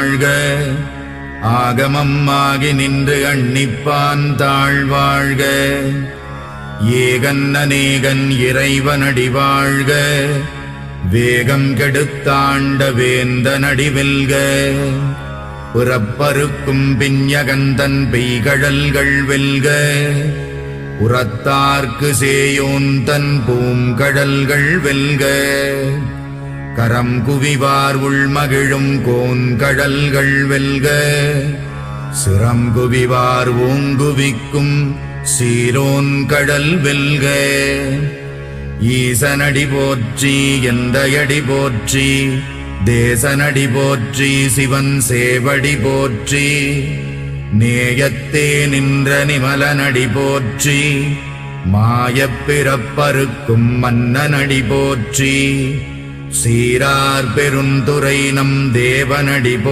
வாழ்க. ஆகமம் ஆகி நின்று அன்னிப்பான் தாழ்வாழ்க. ஏகன் அநேகன் இறைவனடி வாழ்க. வேகம் கெடுத்தாண்ட வேந்தனடி வெல்க. புறப்பருக்கும் பிஞகந்தன் பெய்கழல்கள் வெல்க. உரத்தார்க்கு சேயோன் தன் பூங்கடல்கள் வெல்க. கரம் குவிவார் உள்மகிழும் கோன்கடல்கள் வெல்க. சிரம் குவிவார் ஓங்குவிக்கும் சீரோன் கடல் வெல்க. ஈசனடி போற்றி எந்தையடி போற்றி. தேசனடி போற்றி சிவன் சேவடி போற்றி. நேயத்தே நின்ற நிமலனடி போற்றி. மாயப் பிறப்பறுக்கும் மன்னனடி போற்றி. சீரார் பெருந்துரை நம் தேவனடி போற்றி.